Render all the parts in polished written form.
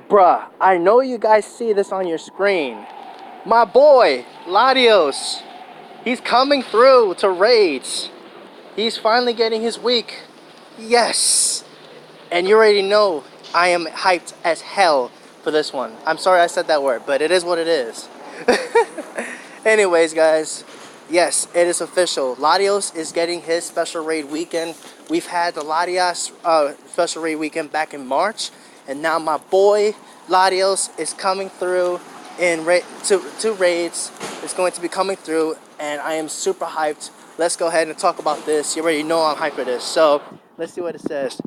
Bruh, I know you guys see this on your screen. My boy, Latios, he's coming through to raids. He's finally getting his week. Yes. And you already know I am hyped as hell for this one. I'm sorry I said that word, but it is what it is. Anyways, guys, yes, it is official. Latios is getting his special raid weekend. We've had the Latios special raid weekend back in March, and now my boy Latios is coming through in two raids. It's going to be coming through, and I am super hyped. Let's go ahead and talk about this. You already know I'm hyped for this. So let's see what it says.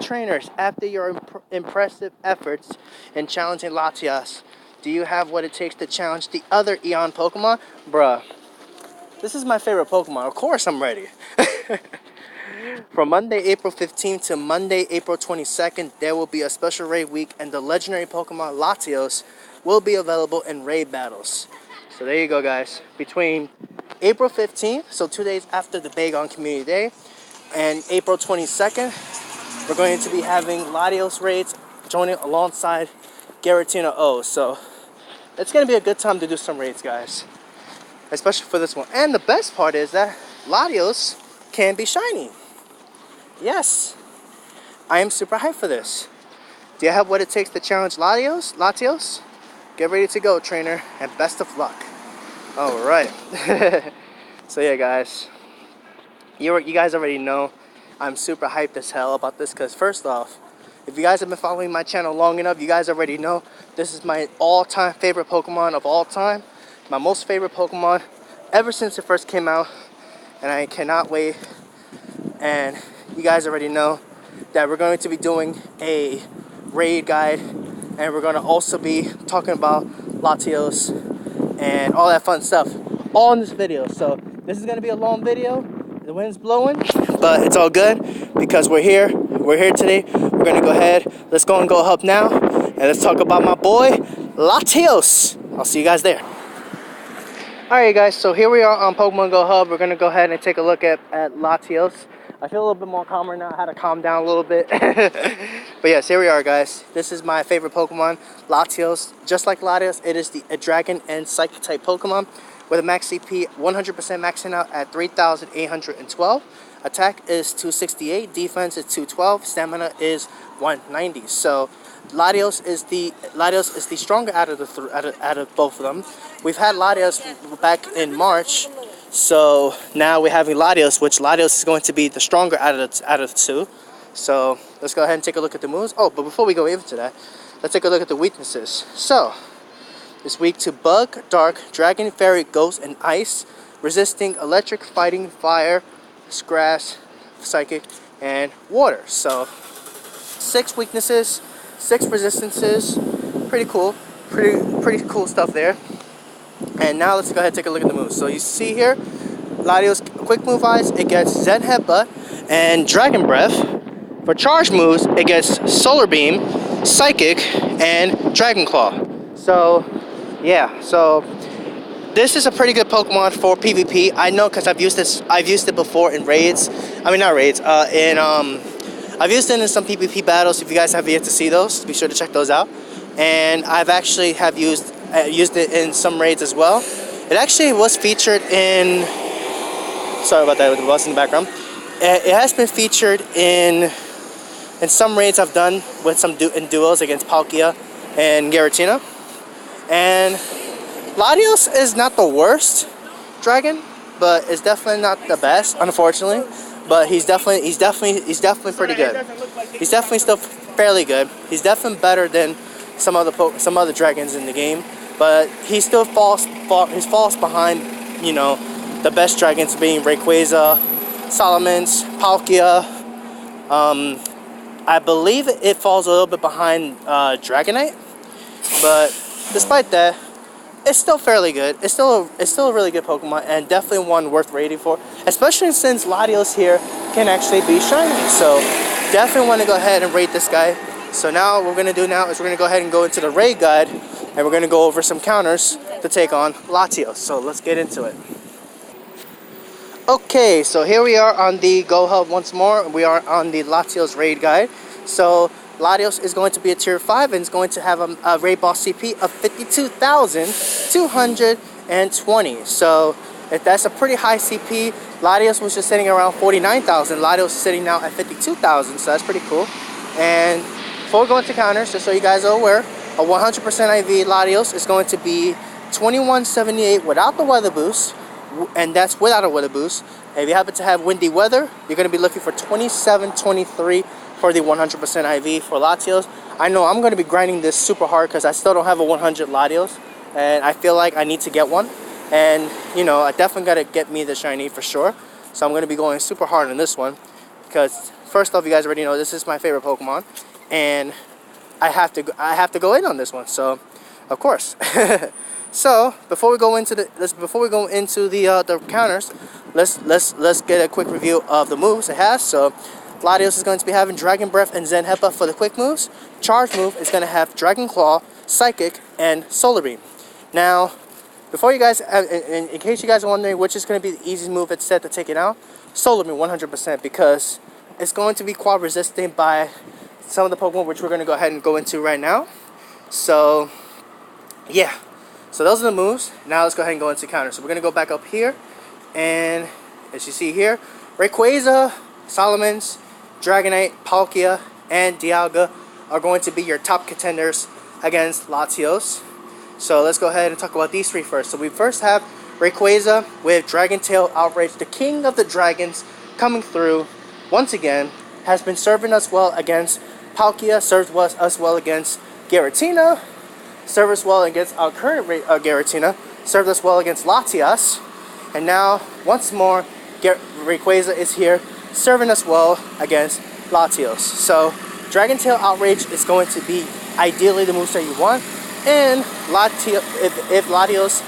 Trainers, after your impressive efforts in challenging Latios, do you have what it takes to challenge the other Eon Pokemon? Bruh, this is my favorite Pokemon. Of course I'm ready. From Monday, April 15th to Monday, April 22nd, there will be a special raid week, and the legendary Pokemon Latios will be available in raid battles. So there you go, guys. Between April 15th, so 2 days after the Bagon Community Day, and April 22nd, we're going to be having Latios raids joining alongside Giratina O. So it's going to be a good time to do some raids, guys. Especially for this one. And the best part is that Latios can be shiny. Yes. I am super hyped for this. Do you have what it takes to challenge Latios? Get ready to go, trainer, and best of luck. Alright. So yeah, guys. You guys already know I'm super hyped as hell about this, because first off, if you guys have been following my channel long enough, you guys already know this is my all-time favorite Pokemon of all time. My most favorite Pokemon ever since it first came out. And I cannot wait. And you guys already know that we're going to be doing a raid guide. And we're going to also be talking about Latios and all that fun stuff. All in this video. So this is going to be a long video. The wind's blowing. But it's all good because we're here. We're here today. We're going to go ahead. Let's go and go hub now. And let's talk about my boy, Latios. I'll see you guys there. Alright guys, so here we are on Pokemon Go Hub. We're going to go ahead and take a look at Latios. I feel a little bit more calmer now. I had to calm down a little bit. But yes, here we are, guys. This is my favorite Pokemon, Latios. Just like Latios, it is a Dragon and Psychic type Pokemon with a max CP 100% maxing out at 3,812. Attack is 268, defense is 212, stamina is 190. So Latios is the stronger out of both of them. We've had Latios back in March, so now we're having Latios, which Latios is going to be the stronger out of the two. So let's go ahead and take a look at the moves. Oh, but before we go into that, let's take a look at the weaknesses. So it's weak to Bug, Dark, Dragon, Fairy, Ghost, and Ice, resisting Electric, Fighting, Fire, Grass, Psychic, and Water. So 6 weaknesses, 6 resistances. Pretty cool. Pretty cool stuff there. And now let's go ahead and take a look at the moves. So you see here, Latios quick move wise, it gets Zen Headbutt and Dragon Breath. For charge moves, it gets Solar Beam, Psychic, and Dragon Claw. So yeah, so this is a pretty good Pokemon for PvP. I know because I've used it before in raids. I mean, not raids. I've used it in some PvP battles. If you guys have yet to see those, be sure to check those out. And I've actually used it in some raids as well. It actually was featured in. Sorry about that with the bus in the background. It has been featured in some raids I've done with some duos against Palkia and Giratina. And Latios is not the worst dragon, but it's definitely not the best, unfortunately. But he's definitely pretty good. He's definitely still fairly good. He's definitely better than some other dragons in the game. But he still falls behind, you know, the best dragons being Rayquaza, Salamence, Palkia. I believe it falls a little bit behind Dragonite. But despite that, it's still fairly good. It's still a really good Pokemon, and definitely one worth raiding for, especially since Latios here can actually be shiny. So definitely want to go ahead and raid this guy. So now what we're going to do now is we're going to go ahead and go into the raid guide, and we're going to go over some counters to take on Latios. So let's get into it. Okay, so here we are on the Go Hub once more. We are on the Latios raid guide. So Latios is going to be a tier 5 and is going to have a raid boss CP of 52,220. So if that's a pretty high CP, Latios was just sitting around 49,000. Latios is sitting now at 52,000, so that's pretty cool. And before we go into counters, just so you guys are aware, a 100% IV Latios is going to be 2178 without the weather boost, and that's without a weather boost. If you happen to have windy weather, you're going to be looking for 2723 for the 100% IV for Latios. I know I'm going to be grinding this super hard because I still don't have a 100 Latios, and I feel like I need to get one. And, you know, I definitely got to get me the shiny for sure. So I'm going to be going super hard on this one because, first off, you guys already know this is my favorite Pokemon, and I have to go in on this one. So, of course. So before we go into the counters, let's get a quick review of the moves it has. So Latios is going to be having Dragon Breath and Zen Hepa for the quick moves. Charge move is going to have Dragon Claw, Psychic, and Solar Beam. Now, before you guys, in case you guys are wondering which is going to be the easiest move it's set to take it out, Solar Beam 100%, because it's going to be quad resistant by some of the Pokemon which we're going to go ahead and go into right now. So yeah. So those are the moves. Now let's go ahead and go into counters. So we're going to go back up here. And as you see here, Rayquaza, Salamence, Dragonite, Palkia, and Dialga are going to be your top contenders against Latios. So let's go ahead and talk about these three first. So we first have Rayquaza with Dragon Tail Outrage, the king of the dragons, coming through once again. Has been serving us well against Palkia, served us well against Giratina, served us well against our current Giratina, served us well against Latias, and now once more Rayquaza is here serving us well against Latios. So Dragon Tail Outrage is going to be ideally the moveset you want, and if Latios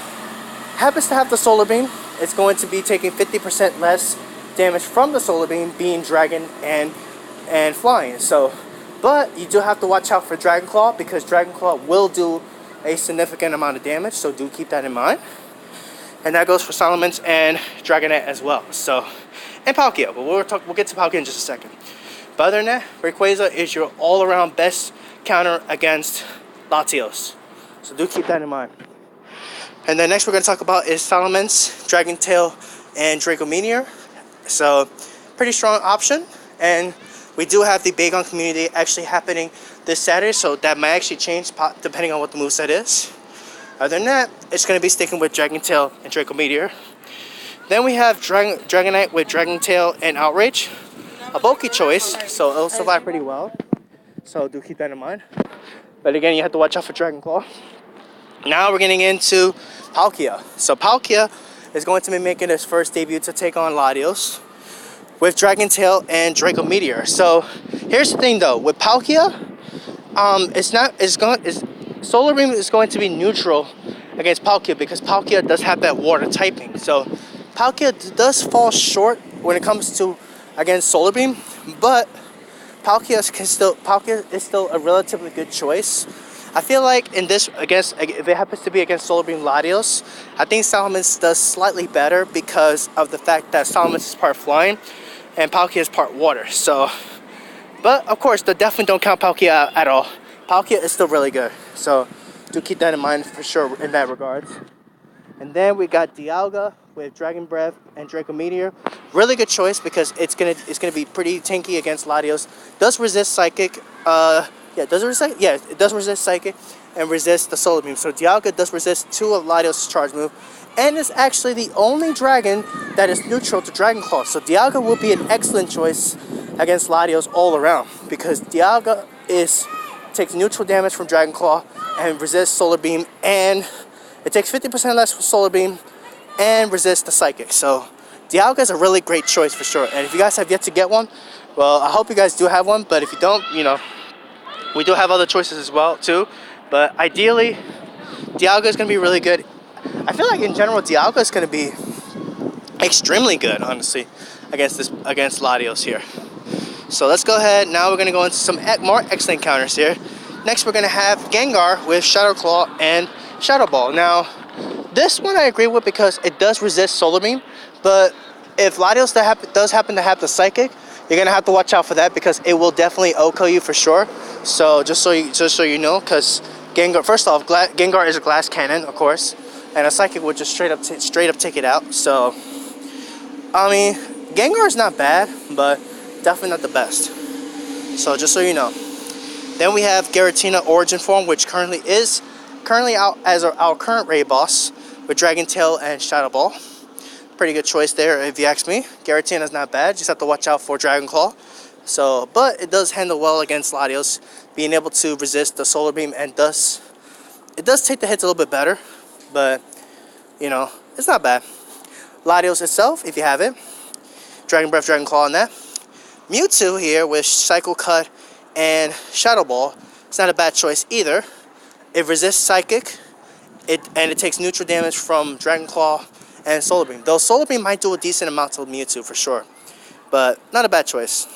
happens to have the Solar Beam, it's going to be taking 50% less damage from the Solar Beam, being Dragon and Flying. So, but you do have to watch out for Dragon Claw, because Dragon Claw will do a significant amount of damage, so do keep that in mind. And that goes for Salamence and Dragonite as well. So, and Palkia, but we'll get to Palkia in just a second. But other than that, Rayquaza is your all-around best counter against Latios. So do keep that in mind. And then next we're going to talk about is Salamence, Dragon Tail, and Draco Meteor. So, pretty strong option. And we do have the Bagon community actually happening this Saturday, so that might actually change depending on what the moveset is. Other than that, it's going to be sticking with Dragon Tail and Draco Meteor. Then we have Dragonite with Dragon Tail and Outrage. A bulky choice, so it'll survive pretty well. So do keep that in mind. But again, you have to watch out for Dragon Claw. Now we're getting into Palkia. So Palkia is going to be making his first debut to take on Latios with Dragon Tail and Draco Meteor. So here's the thing though, with Palkia, Solar Beam is going to be neutral against Palkia, because Palkia does have that water typing. So Palkia does fall short when it comes to against Solar Beam, but Palkia is still a relatively good choice. I feel like in this, if it happens to be against Solar Beam Latios, I think Salamence does slightly better because of the fact that Salamence is part flying and Palkia is part water. So, but of course, they definitely don't count Palkia out at all. Palkia is still really good, so do keep that in mind for sure in that regards. And then we got Dialga with Dragon Breath and Draco Meteor. Really good choice because it's gonna be pretty tanky against Latios. Does resist Psychic. It does resist Psychic and resist the Solar Beam. So Dialga does resist 2 of Latios' charge move, and is actually the only dragon that is neutral to Dragon Claw. So Dialga will be an excellent choice against Latios all around, because Dialga takes neutral damage from Dragon Claw and resists Solar Beam, and it takes 50% less for Solar Beam and resists the Psychic. So Dialga is a really great choice for sure. And if you guys have yet to get one, well, I hope you guys do have one. But if you don't, you know, we do have other choices as well too. But ideally, Dialga is going to be really good. I feel like in general, Dialga is going to be extremely good, honestly, against Latios here. So let's go ahead. Now we're going to go into some more excellent counters here. Next, we're going to have Gengar with Shadow Claw and Shadow Ball. Now, this one I agree with because it does resist Solar Beam, but if Latios does happen to have the Psychic, You're gonna have to watch out for that because it will definitely OHKO you for sure. So just so you know, because Gengar, first off, Gengar is a glass cannon, of course, and a Psychic would just straight up take it out. So I mean, Gengar is not bad, but definitely not the best. So just so you know. Then we have Giratina Origin Form, which currently out as our current raid boss with Dragon Tail and Shadow Ball. Pretty good choice there, if you ask me. Giratina is not bad. Just have to watch out for Dragon Claw. So, but it does handle well against Latios, being able to resist the Solar Beam, and it does take the hits a little bit better, but you know, it's not bad. Latios itself, if you have it, Dragon Breath, Dragon Claw on that. Mewtwo here with Cycle Cut and Shadow Ball. It's not a bad choice either. It resists Psychic, and it takes neutral damage from Dragon Claw and Solar Beam. Though Solar Beam might do a decent amount to Mewtwo for sure, but not a bad choice.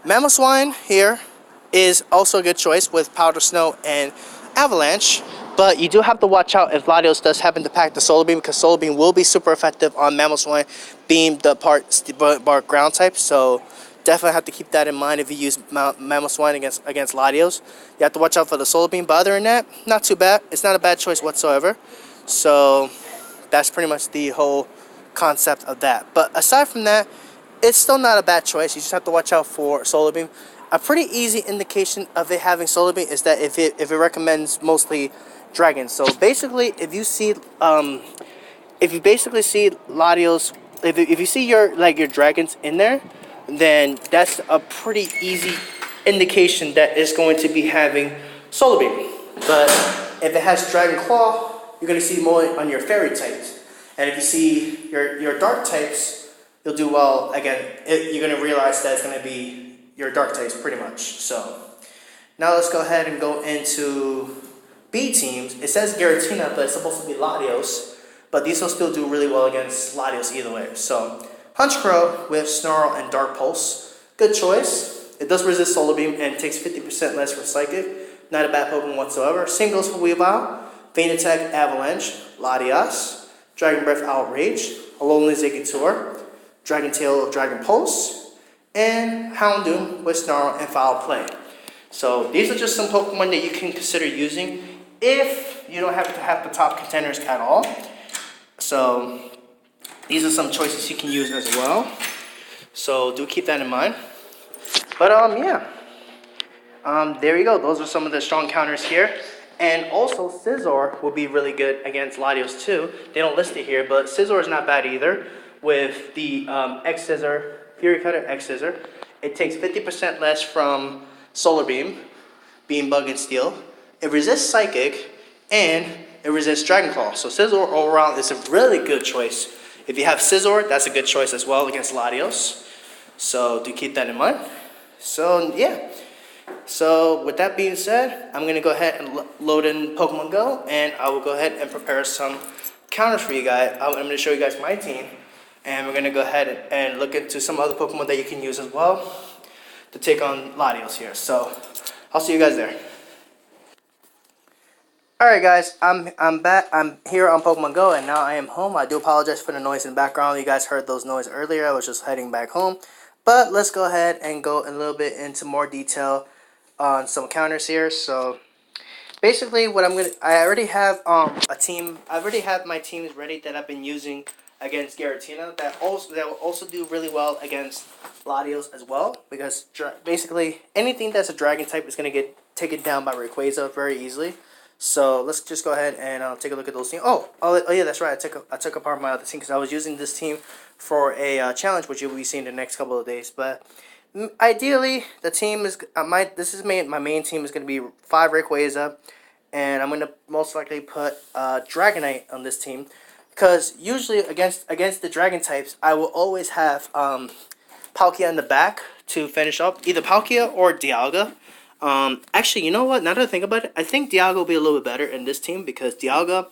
Mamoswine here is also a good choice with Powder Snow and Avalanche, but you do have to watch out if Latios does happen to pack the Solar Beam, because Solar Beam will be super effective on Mamoswine being the bark ground type. So definitely have to keep that in mind if you use Mamoswine against Latios. You have to watch out for the Solar Beam, but other than that, not too bad. It's not a bad choice whatsoever. So that's pretty much the whole concept of that. But aside from that, it's still not a bad choice. You just have to watch out for Solar Beam. A pretty easy indication of it having Solar Beam is that if it recommends mostly dragons. So basically, if you basically see Latios, if you see your dragons in there, then that's a pretty easy indication that it's going to be having Solar Beam. But if it has Dragon Claw, you're going to see more on your Fairy types. And if you see your Dark types, you'll do well. Again, you're going to realize that it's going to be your Dark types pretty much. So now let's go ahead and go into B teams. It says Giratina, but it's supposed to be Latios. But these will still do really well against Latios either way. So Honchkrow with Snarl and Dark Pulse. Good choice. It does resist Solar Beam and takes 50% less for Psychic. Not a bad Pokemon whatsoever. Same goes for Weavile. Vein Attack, Avalanche, Latias, Dragon Breath, Outrage, Alolan Exeggutor, Dragon Tail, Dragon Pulse, and Houndoom with Snarl and Foul Play. So these are just some Pokemon that you can consider using if you don't have to have the top contenders at all. So these are some choices you can use as well. So do keep that in mind. But yeah. There you go. Those are some of the strong counters here. And also, Scizor will be really good against Latios too. They don't list it here, but Scizor is not bad either. With the X-Scissor, Fury Cutter, X-Scissor. It takes 50% less from Solar Beam, Beam Bug, and Steel. It resists Psychic, and it resists Dragon Claw. So Scizor all around is a really good choice. If you have Scizor, that's a good choice as well against Latios. So do keep that in mind. So yeah. So with that being said, I'm going to go ahead and load in Pokemon Go, and I will go ahead and prepare some counters for you guys. I'm going to show you guys my team, and we're going to go ahead and look into some other Pokemon that you can use as well to take on Latios here. So I'll see you guys there. Alright guys, I'm back. I'm here on Pokemon Go, and now I am home. I do apologize for the noise in the background. You guys heard those noise earlier. I was just heading back home. But let's go ahead and go a little bit into more detail on some counters here. So basically I already have a team. I already have my teams ready that I've been using against Giratina that will also do really well against Latios as well, because basically anything that's a dragon type is going to get taken down by Rayquaza very easily. So let's just go ahead and take a look at those teams. Oh yeah, that's right. I took apart my other team because I was using this team for a challenge, which you'll be seeing the next couple of days. But ideally, the team is my main team is going to be 5 Rayquaza, and I'm going to most likely put Dragonite on this team, because usually against the dragon types, I will always have Palkia in the back to finish up, either Palkia or Dialga. Actually, you know what? Now that I think about it, I think Dialga will be a little bit better in this team, because Dialga,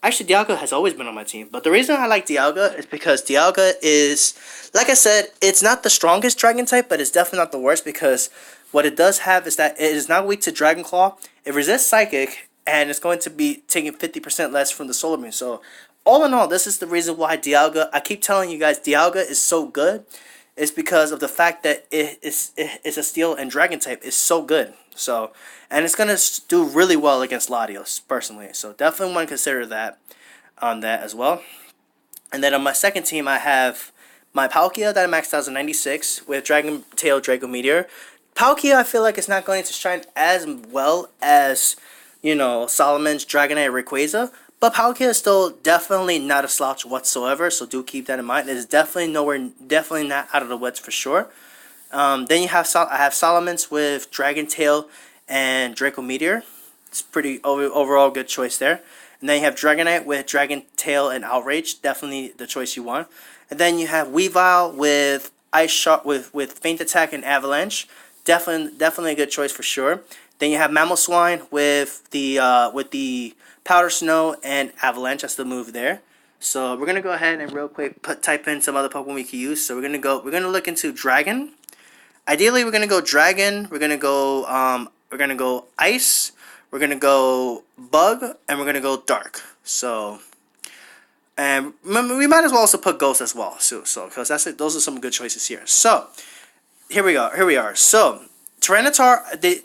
actually Dialga has always been on my team. But the reason I like Dialga is because Dialga is, like I said, it's not the strongest dragon type, but it's definitely not the worst, because what it does have is that it is not weak to Dragon Claw. It resists Psychic, and it's going to be taking 50% less from the Solar Beam. So all in all, this is the reason why Dialga, I keep telling you guys, Dialga is so good. It's because of the fact that it's a steel and dragon type. It's so good. So, and it's going to do really well against Latios, personally. So definitely want to consider that on that as well. And then on my second team, I have my Palkia that I maxed out as a 96 with Dragon Tail Draco Meteor. Palkia, I feel like it's not going to shine as well as, you know, Solomon's Dragonite Rayquaza. But Palkia is still definitely not a slouch whatsoever, so do keep that in mind. It is definitely definitely not out of the woods for sure. Then you have I have Solomon's with Dragon Tail and Draco Meteor. It's pretty overall good choice there. And then you have Dragonite with Dragon Tail and Outrage. Definitely the choice you want. And then you have Weavile with Ice Shot with Feint Attack and Avalanche. Definitely a good choice for sure. Then you have Mamoswine with the Powder Snow and Avalanche. That's the move there. So we're gonna go ahead and real quick type in some other Pokemon we can use. So we're gonna look into Dragon. Ideally, we're gonna go Dragon. We're gonna go Ice. We're gonna go Bug, and we're gonna go Dark. So, and we might as well also put Ghost as well. So because those are some good choices here. So here we are. So Tyranitar. They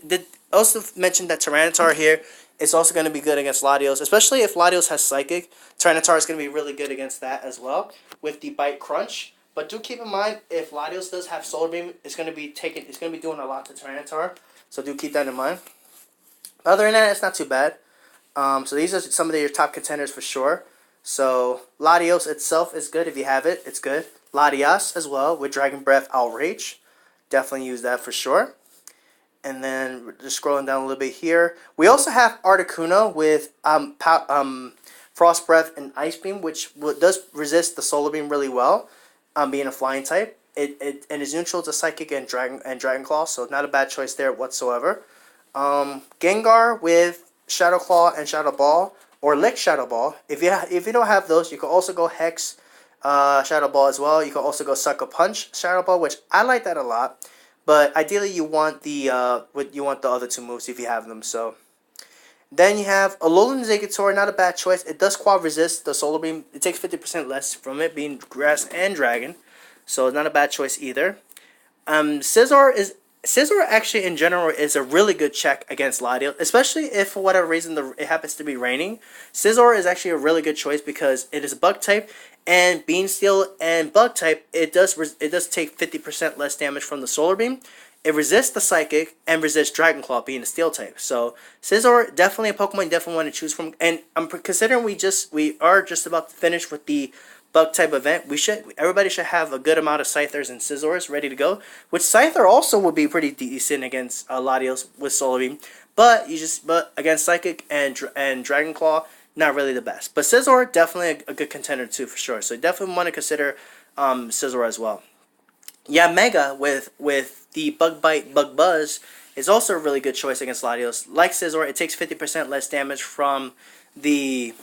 also mentioned that Tyranitar here is also going to be good against Latios, especially if Latios has Psychic. Tyranitar is going to be really good against that as well with the Bite Crunch. But do keep in mind, if Latios does have Solar Beam, it's going to be doing a lot to Tyranitar. So do keep that in mind. Other than that, it's not too bad. So these are some of your top contenders for sure. So Latios itself is good if you have it. It's good. Latias as well with Dragon Breath Outrage. Definitely use that for sure. And then just scrolling down a little bit here, we also have Articuno with Frost Breath and Ice Beam, which does resist the Solar Beam really well, being a flying type. It is neutral to Psychic and Dragon Claw, so not a bad choice there whatsoever. Gengar with Shadow Claw and Shadow Ball, or Lick Shadow Ball. If you don't have those, you can also go Hex Shadow Ball as well. You can also go Sucker Punch Shadow Ball, which I like that a lot. But ideally, you want the other two moves if you have them. So then you have Alolan Exeggutor, not a bad choice. It does quad resist the Solar Beam. It takes 50% less from it, being Grass and Dragon, so not a bad choice either. Scizor actually in general is a really good check against Latios, especially if for whatever reason it happens to be raining. Scizor is actually a really good choice because it is a Bug type. And being Steel and Bug type, it does take 50% less damage from the Solar Beam. It resists the Psychic and resists Dragon Claw, being a Steel type. So Scizor, definitely a Pokemon you definitely want to choose from. And I'm considering we are just about to finish with the Bug type event. Everybody should have a good amount of Scythers and Scizors ready to go. Which Scyther also would be pretty decent against Latios with Solar Beam. But against Psychic and Dragon Claw, not really the best. But Scizor, definitely a good contender too, for sure. So you definitely want to consider Scizor as well. Yeah, Mega with the Bug Bite, Bug Buzz is also a really good choice against Latios. Like Scizor, it takes 50% less damage from the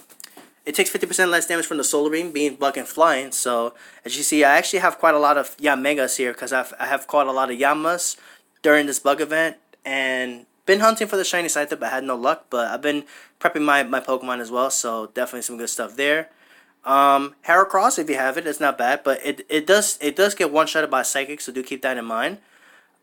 Solar Beam, being Bug and Flying. So as you see, I actually have quite a lot of Megas here because I have caught a lot of Yamas during this Bug event and been hunting for the shiny Scyther, but had no luck. But I've been prepping my Pokemon as well, so definitely some good stuff there. Heracross, if you have it, it's not bad, but it does get one-shotted by Psychic, so do keep that in mind.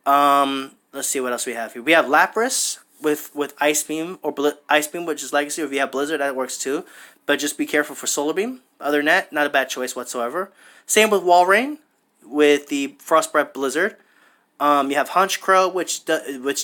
Let's see what else we have here. We have Lapras with Ice Beam or Ice Beam, which is Legacy. Or if you have Blizzard, that works too. But just be careful for Solar Beam. Other than that, not a bad choice whatsoever. Same with Walrein with the Frost Breath Blizzard. You have Honchkrow, which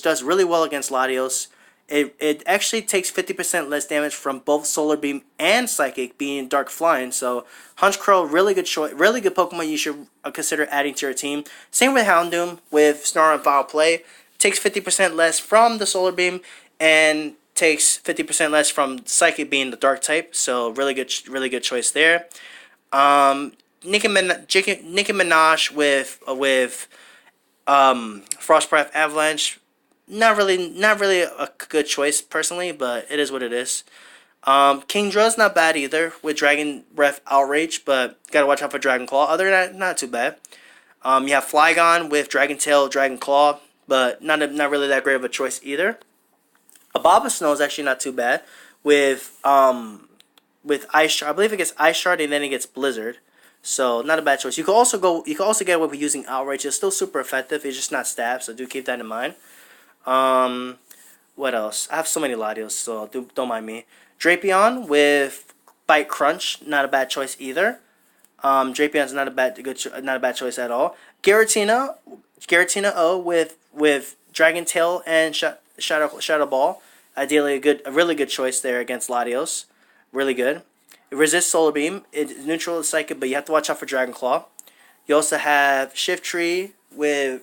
does really well against Latios. It actually takes 50% less damage from both Solar Beam and Psychic, being Dark Flying. So Honchkrow, really good choice, really good Pokemon you should consider adding to your team. Same with Houndoom with Snarl and Foul Play. Takes 50% less from the Solar Beam and takes 50% less from Psychic, being the Dark type. So really good choice there. Nicki Minaj with Frost Breath Avalanche, not really a good choice personally, but it is what it is. Kingdra's not bad either with Dragon Breath Outrage, but gotta watch out for Dragon Claw. Other than that, not too bad. You have Flygon with Dragon Tail, Dragon Claw, but not really that great of a choice either. Ababa Snow is actually not too bad with with Ice Shard. I believe it gets Ice Shard and then it gets Blizzard. So not a bad choice. You can also go. You can also get away with using Outrage. It's still super effective. It's just not stab. So do keep that in mind. What else? I have so many Latios, so don't mind me. Drapion with Bite Crunch. Not a bad choice either. Drapion's not a bad choice at all. Giratina O with Dragon Tail and Shadow Ball. Ideally, a really good choice there against Latios. Really good. It resists Solar Beam. It's neutral, it's Psychic, but you have to watch out for Dragon Claw. You also have Shiftry with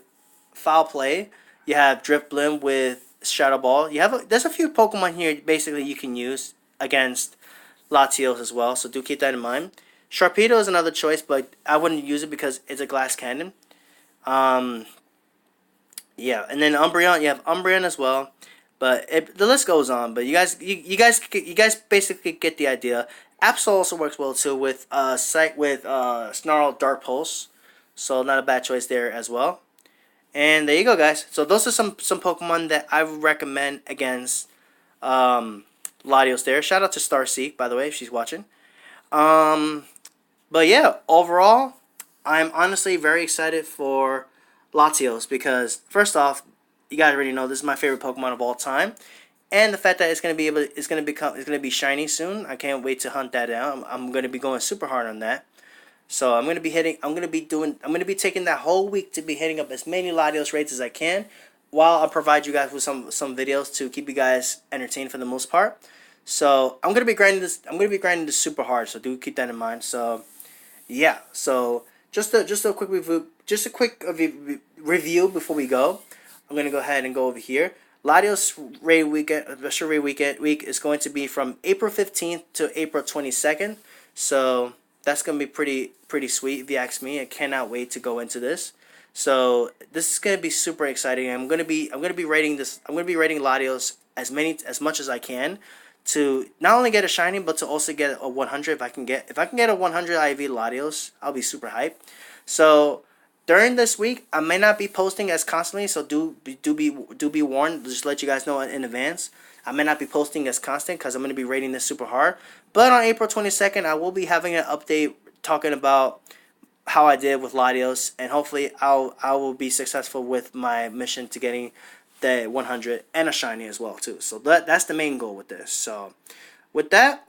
Foul Play. You have Drifblim with Shadow Ball. There's a few Pokemon here basically you can use against Latios as well, so do keep that in mind. Sharpedo is another choice, but I wouldn't use it because it's a glass cannon. Yeah, and then Umbreon, you have Umbreon as well. But the list goes on. But you guys basically get the idea. Absol also works well too with Snarl Dark Pulse, so not a bad choice there as well. And there you go, guys. So those are some Pokemon that I would recommend against Latios. There. Shout out to Starseek, by the way, if she's watching. But yeah, overall, I'm honestly very excited for Latios because first off, you guys already know this is my favorite Pokemon of all time, and the fact that it's gonna be shiny soon. I can't wait to hunt that down. I'm gonna be going super hard on that. So I'm gonna be taking that whole week to be hitting up as many Latios raids as I can, while I provide you guys with some videos to keep you guys entertained for the most part. So I'm gonna be grinding this. This super hard. So do keep that in mind. So yeah. So just a quick review. Just a quick review before we go. I'm gonna go ahead and go over here. Latios raid weekend, special raid week is going to be from April 15th to April 22nd. So that's gonna be pretty sweet if you ask me. I cannot wait to go into this. So this is gonna be super exciting. I'm gonna be rating Latios as much as I can to not only get a shiny but to also get a 100 if I can get a 100 IV Latios. I'll be super hyped. So during this week, I may not be posting as constantly, so do be warned. Just let you guys know in advance. I may not be posting as constant because I'm going to be rating this super hard. But on April 22nd, I will be having an update talking about how I did with Latios, and hopefully I will be successful with my mission to getting the 100 and a shiny as well too. So that's the main goal with this. So with that,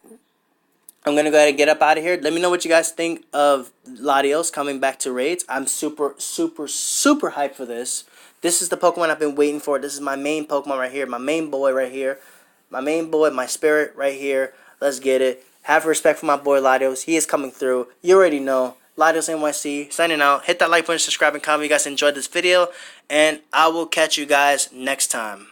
I'm going to go ahead and get up out of here. Let me know what you guys think of Latios coming back to raids. I'm super hyped for this. This is the Pokemon I've been waiting for. This is my main Pokemon right here. My main boy right here. My main boy, my spirit right here. Let's get it. Have respect for my boy Latios. He is coming through. You already know. Latios NYC signing out. Hit that like button, subscribe, and comment if you guys enjoyed this video. And I will catch you guys next time.